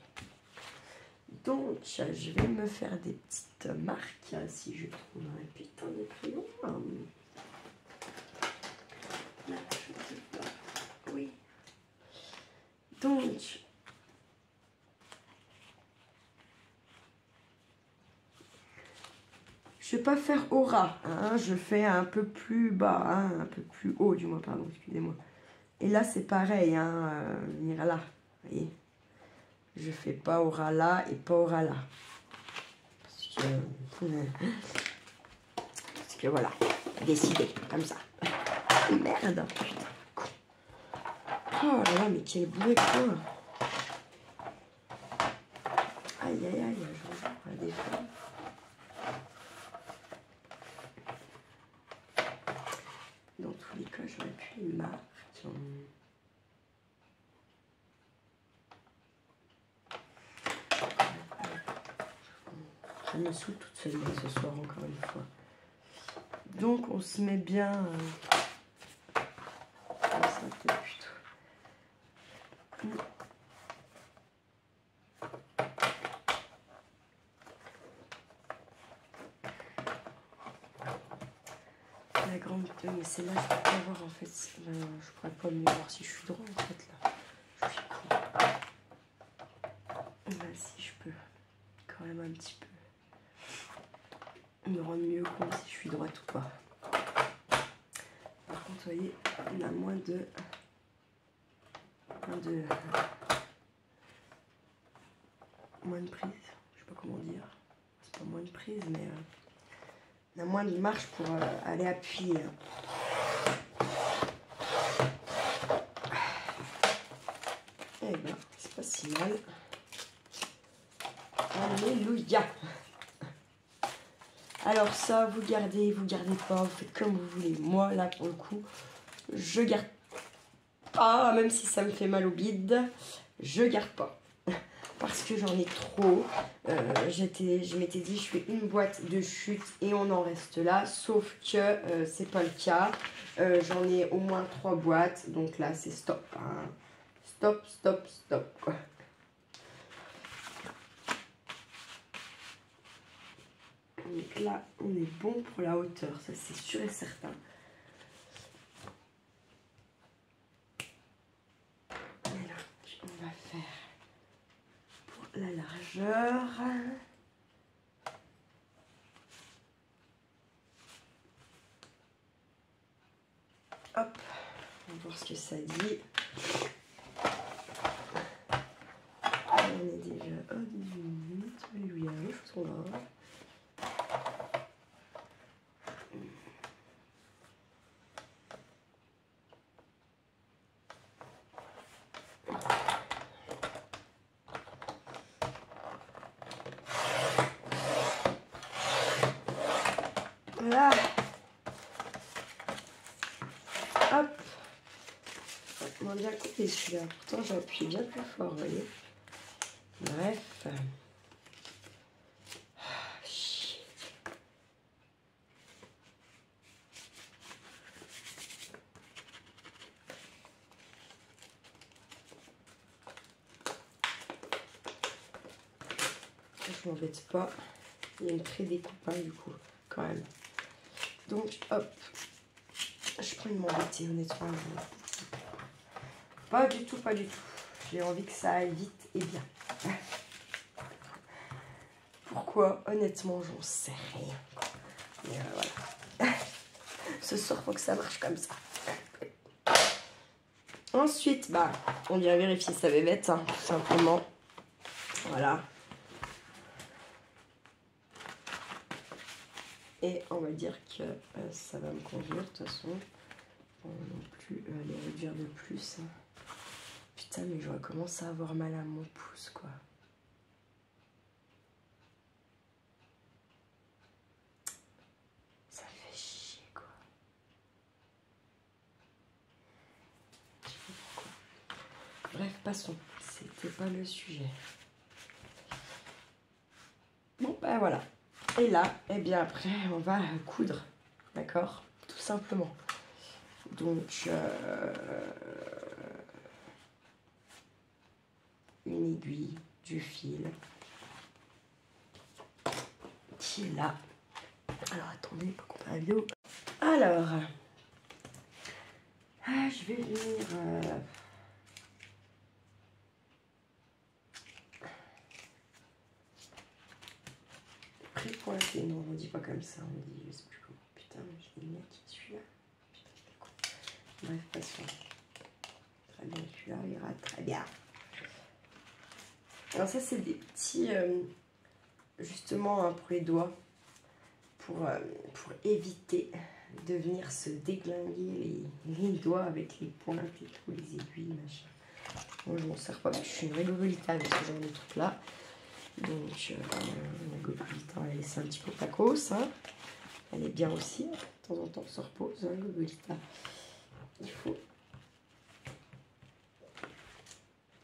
Donc, je vais me faire des petites marques, si je trouve un putain de crayon. Là, je ne sais pas. Oui. Donc, je vais pas faire aura, hein, je fais un peu plus bas, hein, un peu plus haut, du moins, pardon, excusez-moi. Et là, c'est pareil, hein, venir là, vous voyez. Je fais pas au ras là et pas au ras là. Parce que voilà, décidé, comme ça. Merde, putain. Oh là là, mais quel bruit, quoi. Aïe, aïe, aïe, je vois des fois. Dans tous les cas, j'aurais pu les marques. Je me saoule toute seule ce soir, encore une fois. Donc, on se met bien... comme ça, plutôt. La grande... Mais c'est là, je peux pas voir, en fait. Je pourrais pas mieux voir si je suis droit, en fait, là. Je suis con. Là, si je peux. Quand même un petit peu. Me rendre mieux compte si je suis droite ou pas. Par contre, vous voyez, on a moins de prise. Je sais pas comment dire. C'est pas moins de prise, mais on a moins de marche pour aller appuyer. Eh ben, c'est pas si mal. Alléluia. Alors ça, vous gardez pas, vous faites comme vous voulez. Moi, là, pour le coup, je garde pas, même si ça me fait mal au bide, je garde pas. Parce que j'en ai trop. Je m'étais dit, je fais une boîte de chute et on en reste là. Sauf que c'est pas le cas. J'en ai au moins 3 boîtes. Donc là, c'est stop. Hein. Stop, stop, stop, quoi. Donc là, on est bon pour la hauteur, ça c'est sûr et certain. Et là, on va faire pour la largeur. Hop, on va voir ce que ça dit. On est déjà à 18 minutes. Alléluia, les choses sont là. Voilà. Hop. On m'a bien coupé celui-là. Pourtant, j'ai appuyé bien plus fort, vous voyez. Bref. Je m'embête pas. Il y a une pré-découpage du coup, quand même. Donc, hop. Je prends une m'embêter, honnêtement. Pas du tout, pas du tout. J'ai envie que ça aille vite et bien. Pourquoi? Honnêtement, j'en sais rien. Mais voilà. Ce soir, faut que ça marche comme ça. Ensuite, bah, on vient vérifier sa bébête, hein, tout simplement. Voilà. Et on va dire que ça va me convenir, de toute façon. On va non plus les réduire de plus. Hein. Putain, mais je commence à avoir mal à mon pouce, quoi. Ça fait chier, quoi. Je sais pas pourquoi. Bref, passons. C'était pas le sujet. Bon, ben voilà. Et là, eh bien après, on va coudre. D'accord? Tout simplement. Donc, une aiguille, du fil qui est là. Alors, attendez, pas qu'on la vidéo. Alors, je vais venir... pré-pointé. Non, on dit pas comme ça, on dit, je sais plus comment. Putain, je vais le mettre celui-là. Putain, j'étais con. Bref, passons. très bien, celui-là ira très bien. Alors ça, c'est des petits, justement, hein, pour les doigts, pour éviter de venir se déglinguer les doigts avec les pointes et tout, les aiguilles, machin. Moi, je m'en sers pas parce que je suis une vraie gogolita avec ce genre de trucs-là. Donc, la gogolita, elle laisse un petit peu tacos, hein. Elle est bien aussi, de temps en temps, on se repose, hein, gogolita. Il faut...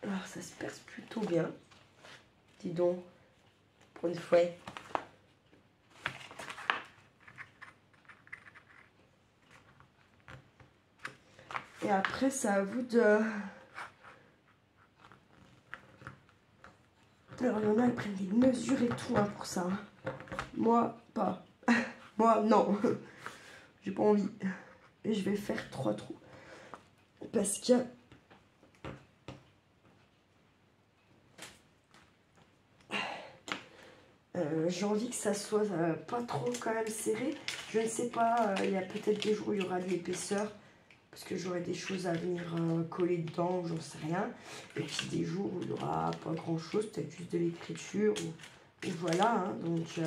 Alors, ça se perce plutôt bien. Dis donc, pour une fois. Et après, c'est à vous de... Alors, il y en a, ils prennent des mesures et tout, hein, pour ça. Hein. Moi, pas. Moi, non. J'ai pas envie. Et je vais faire 3 trous. Parce que... j'ai envie que ça soit pas trop quand même serré. Je ne sais pas, il y a peut-être des jours où il y aura de l'épaisseur. Parce que j'aurai des choses à venir coller dedans, j'en sais rien. Et puis des jours où il n'y aura pas grand chose, peut-être juste de l'écriture. Ou voilà, hein. Donc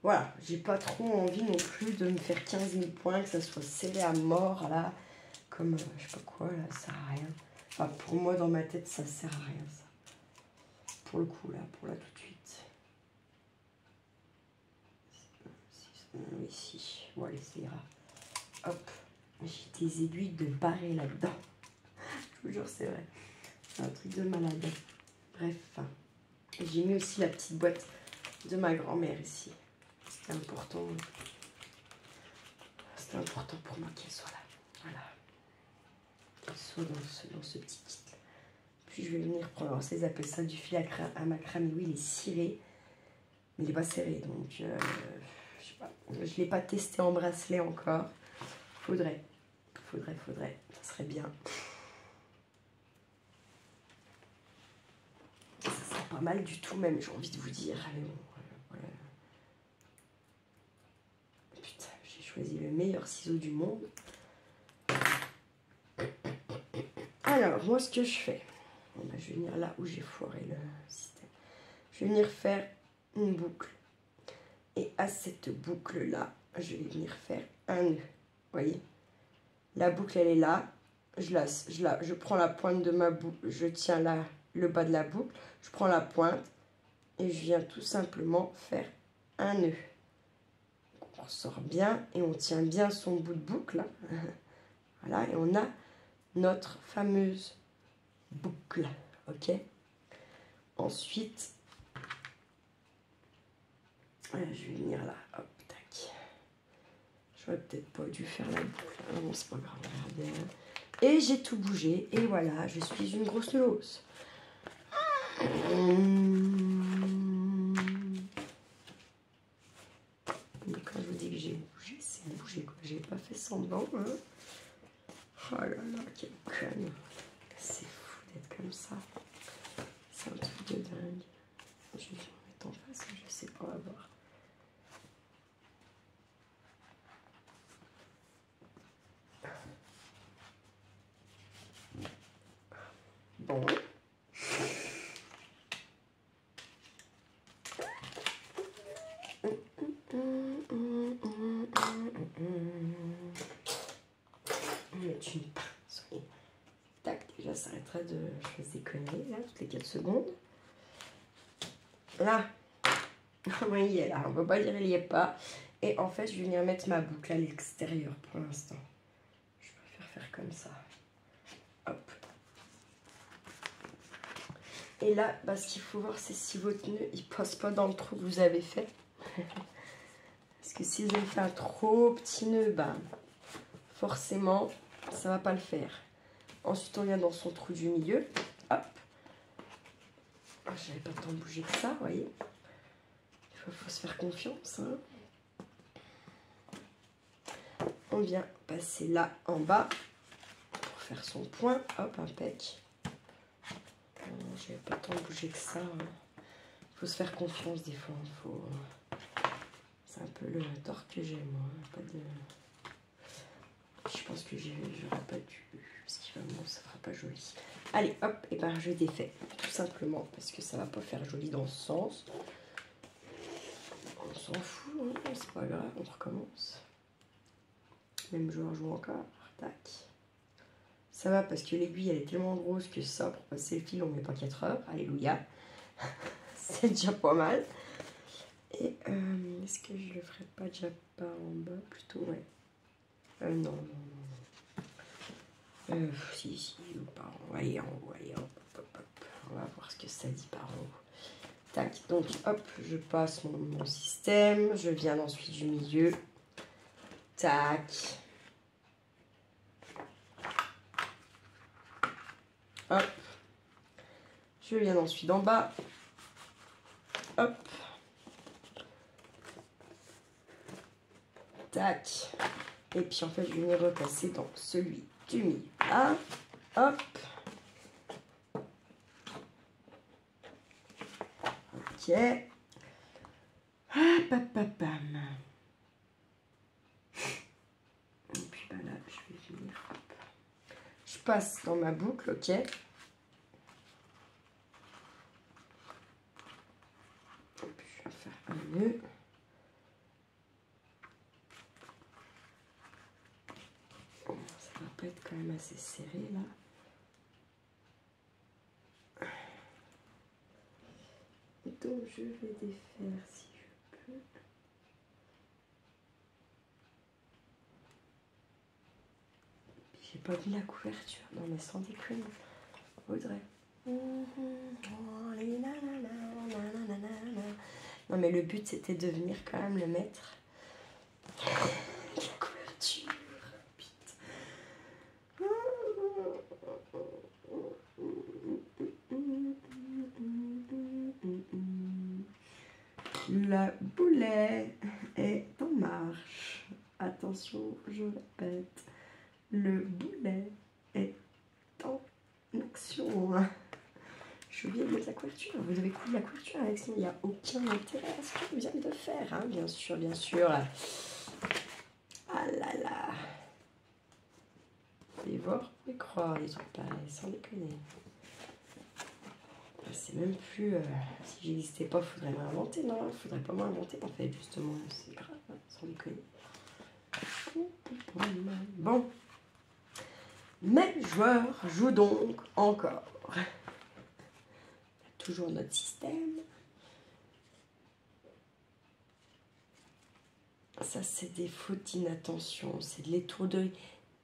voilà, j'ai pas trop envie non plus de me faire 15 000 points, que ça soit scellé à mort là. Comme je sais pas quoi là, ça sert à rien. Enfin, pour moi dans ma tête, ça sert à rien ça. Pour le coup là, pour là tout de suite. Ici, bon allez, ça ira. Hop, j'ai des aiguilles de barré là-dedans. Je vous jure, c'est vrai. C'est un truc de malade. Bref, j'ai mis aussi la petite boîte de ma grand-mère ici. C'était important. C'était important pour moi qu'elle soit là. Voilà. Qu'elle soit dans ce petit kit. Puis je vais venir prendre, alors, ils appellent ça du fil à macramé. Oui, il est ciré, mais il n'est pas serré. Donc, je sais pas. Je ne l'ai pas testé en bracelet encore. Faudrait. Ça serait bien. Ça serait pas mal du tout même, j'ai envie de vous dire. Mais bon, voilà. Putain, j'ai choisi le meilleur ciseau du monde. Alors, moi, ce que je fais, bon, ben, je vais venir là où j'ai foiré le système. Je vais venir faire une boucle. Et à cette boucle-là, je vais venir faire un nœud. Vous voyez? La boucle, elle est là. Je prends la pointe de ma boucle, je tiens là le bas de la boucle, je prends la pointe et je viens tout simplement faire un nœud. On sort bien et on tient bien son bout de boucle. Voilà, et on a notre fameuse boucle. Ok? Ensuite, je vais venir là. Hop, tac. J'aurais peut-être pas dû faire la boucle. Ah non, c'est pas grave, regardez. Et j'ai tout bougé. Et voilà, je suis une grosse noueuse. Mais quand je vous dis que j'ai bougé, c'est bougé quoi. J'ai pas fait semblant. Hein. Oh là là, quelle conne. C'est fou d'être comme ça. C'est un truc de dingue. Je vais mettre en face, je sais pas avoir. Bon. Mettre une pince. Tac, déjà ça arrêtera de faire des conneries là, toutes les 4 secondes. Là, il y est là, on peut pas dire il y est pas. Et en fait, je vais venir mettre ma boucle à l'extérieur pour l'instant. Je préfère faire comme ça. Hop. Et là, bah, ce qu'il faut voir, c'est si votre nœud il passe pas dans le trou que vous avez fait. Parce que si vous avez fait un trop petit nœud, bah, forcément, ça va pas le faire. Ensuite, on vient dans son trou du milieu. Hop. J'avais pas tant bougé que ça, vous voyez. Il faut se faire confiance. Hein. On vient passer là en bas pour faire son point. Hop, impec. J'avais pas tant bougé que ça. Il faut se faire confiance des fois. C'est un peu le tort que j'ai, moi. Pas de... Je pense que j'aurais pas dû, parce que vraiment ça fera pas joli. Allez, hop, et ben je défais, tout simplement, parce que ça va pas faire joli dans ce sens. On s'en fout, hein, c'est pas grave, on recommence. Même joueur joue encore, tac. Ça va parce que l'aiguille elle est tellement grosse que ça, pour passer le fil on met pas 4 heures, alléluia. C'est déjà pas mal. Et est-ce que je le ferais pas déjà par en bas plutôt, ouais. Non. Si, ou par en haut. Allez, en haut, allez, hop. On va voir ce que ça dit par en haut. Tac, donc hop, je passe mon système. Je viens ensuite du milieu. Tac. Hop. Je viens ensuite d'en bas. Hop. Tac. Et puis en fait, je vais venir repasser dans celui du milieu. Là. Hop. Ok. Hop, hop, hop, bam. Et puis bah là, je vais venir. Hop. Je passe dans ma boucle, ok. Et puis je vais faire un nœud. Ça va pas être quand même assez serré là. Donc je vais défaire si je peux. J'ai pas vu la couverture. Non mais sans déconner. Audrey. Non mais le but c'était de venir quand même le mettre. La couverture. La boulet est en marche. Attention, je répète. Le boulet est en action. J'ai oublié de mettre la couverture. Vous devez coudre la couverture avec ça. Il n'y a aucun intérêt à ce que vous viens de faire. Hein. Bien sûr, bien sûr. Ah là là. Les voir, vous pouvez croire les trucs pareils, sans déconner. C'est même plus... si j'existais pas, il faudrait m'inventer. Non, il faudrait pas m'inventer en fait, justement. C'est grave, hein, sans déconner. Bon. Mes joueurs jouent donc encore. Toujours notre système. Ça, c'est des fautes d'inattention, c'est de l'étourderie.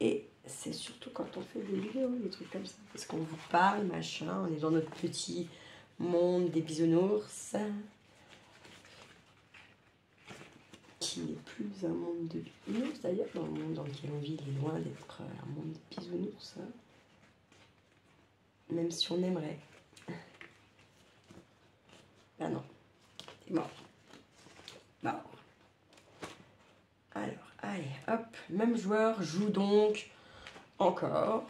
Et c'est surtout quand on fait des vidéos, des trucs comme ça. Parce qu'on vous parle, machin, on est dans notre petit monde des bisounours. Qui n'est plus un monde de bisounours, d'ailleurs. Dans le monde dans lequel on vit, il est loin d'être un monde de bisounours. Hein. Même si on aimerait. Ben non, t'es mort. Mort. Alors, allez, hop, même joueur joue donc encore.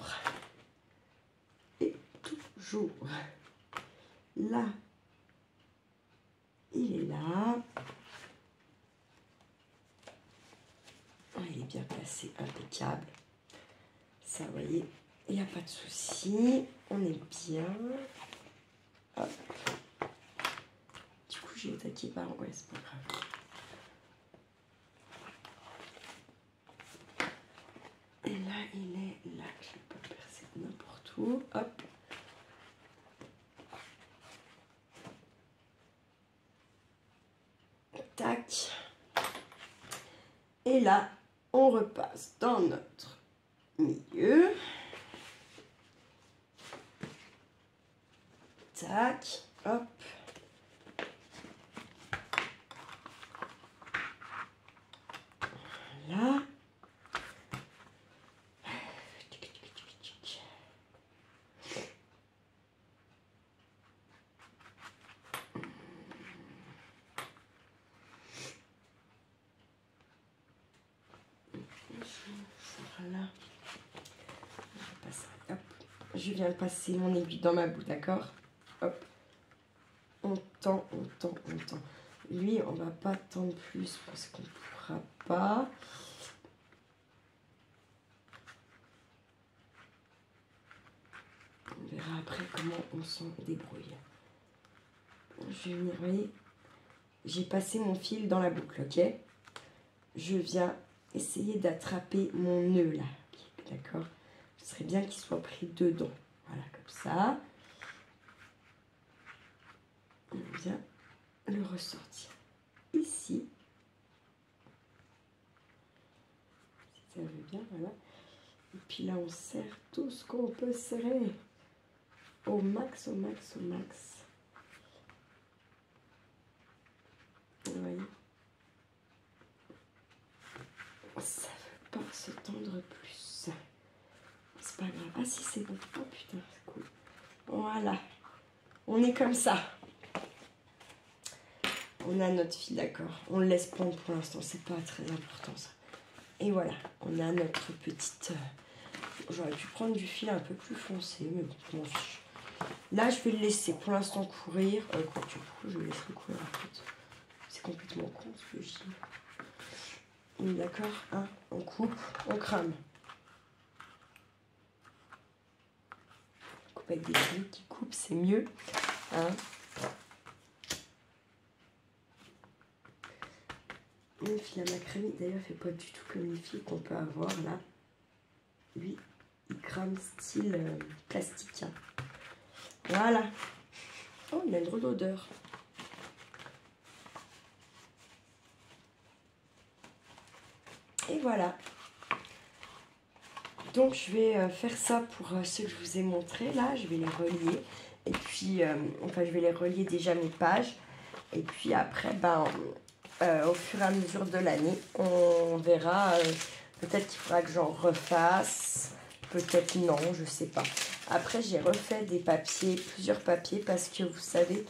Et toujours. Là, il est là. Il est bien placé, impeccable. Ça, vous voyez, il n'y a pas de souci. On est bien. Hop. Du coup, j'ai attaqué par... Ouais, c'est pas grave. Et là, il est là. Je ne vais pas percer n'importe où. Hop. Tac. Et là, on repasse dans notre milieu. Tac. Hop. Là. Voilà. Hop. Je viens de passer mon aiguille dans ma boue, d'accord? Hop. On tend, on tend, on tend. Lui, on va pas tendre plus parce qu'on ne pourra pas. verra après comment on s'en débrouille. Je vais venir, vous voyez, j'ai passé mon fil dans la boucle, ok? Je viens essayer d'attraper mon nœud là, d'accord? Ce serait bien qu'il soit pris dedans. Voilà, comme ça. On vient le ressortir ici. Si ça veut bien, voilà. Et puis là, on serre tout ce qu'on peut serrer. Au max, au max, au max. Vous voyez? Ça ne veut pas se tendre plus. C'est pas grave. Ah si, c'est bon. Oh putain, c'est cool. Voilà. On est comme ça. On a notre fil, d'accord. On le laisse prendre pour l'instant. C'est pas très important ça. Et voilà. On a notre petite... J'aurais dû prendre du fil un peu plus foncé. Mais bon, je m'en fiche. Là, je vais le laisser pour l'instant courir. Du coup, je le laisserai courir après. C'est complètement con ce que je dis. D'accord, hein, on coupe, on crame. On coupe avec des fils qui coupent, c'est mieux. Hein. Le fil à macramé, d'ailleurs, fait pas du tout comme les fils qu'on peut avoir là. Lui, il crame style plastique. Hein. Voilà. Oh, il a une drôle d'odeur. Et voilà. Donc je vais faire ça pour ceux que je vous ai montré là. Je vais les relier. Et puis, enfin je vais les relier déjà mes pages. Et puis après, ben, au fur et à mesure de l'année, on verra. Peut-être qu'il faudra que j'en refasse. Peut-être non, je sais pas. Après j'ai refait des papiers, plusieurs papiers. Parce que vous savez,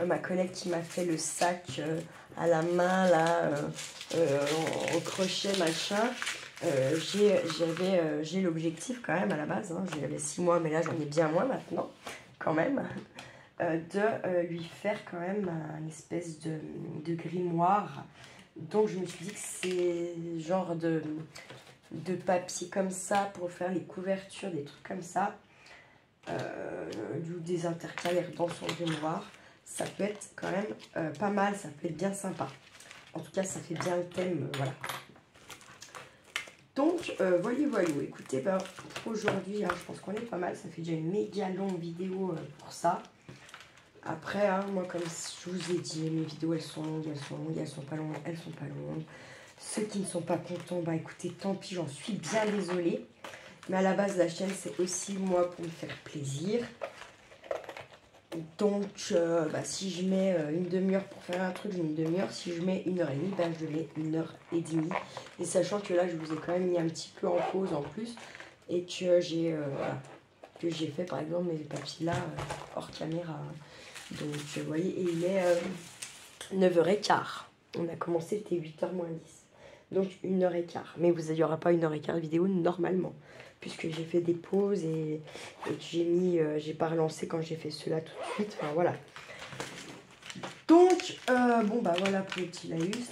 ma collègue qui m'a fait le sac à la main là, en crochet machin, j'ai l'objectif quand même à la base, hein, j'avais 6 mois mais là j'en ai bien moins maintenant quand même, de lui faire quand même une espèce de grimoire. Donc je me suis dit que c'est genre de papier comme ça pour faire les couvertures, des trucs comme ça, ou des intercalaires dans son grimoire. Ça peut être quand même pas mal, ça peut être bien sympa. En tout cas, ça fait bien le thème, voilà. Donc, voilà. Écoutez, ben, pour aujourd'hui, hein, je pense qu'on est pas mal. Ça fait déjà une méga longue vidéo pour ça. Après, hein, moi, comme je vous ai dit, mes vidéos, elles sont longues, elles sont pas longues, elles sont pas longues. Ceux qui ne sont pas contents, bah écoutez, tant pis, j'en suis bien désolée. Mais à la base, la chaîne, c'est aussi moi pour me faire plaisir. Donc, bah, si je mets une demi-heure pour faire un truc, je mets une demi-heure. Si je mets 1h30, bah, je mets 1h30. Et sachant que là, je vous ai quand même mis un petit peu en pause en plus. Et que j'ai voilà, fait, par exemple, mes papiers là, hors caméra. Donc, vous voyez, et il est 9h15. On a commencé, c'était 8h moins 10. Donc, 1h15. Mais il n'y aura pas 1h15 de vidéo normalement. Puisque j'ai fait des pauses et que j'ai pas relancé quand j'ai fait cela tout de suite. Enfin, voilà. Donc, bon, bah voilà pour le petit laïus.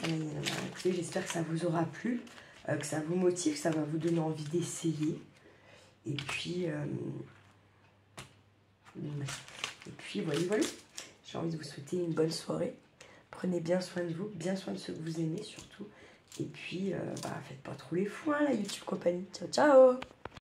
J'espère que ça vous aura plu, que ça vous motive, que ça va vous donner envie d'essayer. Et puis, voilà. J'ai envie de vous souhaiter une bonne soirée. Prenez bien soin de vous, bien soin de ceux que vous aimez surtout. Et puis, bah, faites pas trop les fous, hein, la YouTube compagnie. Ciao, ciao!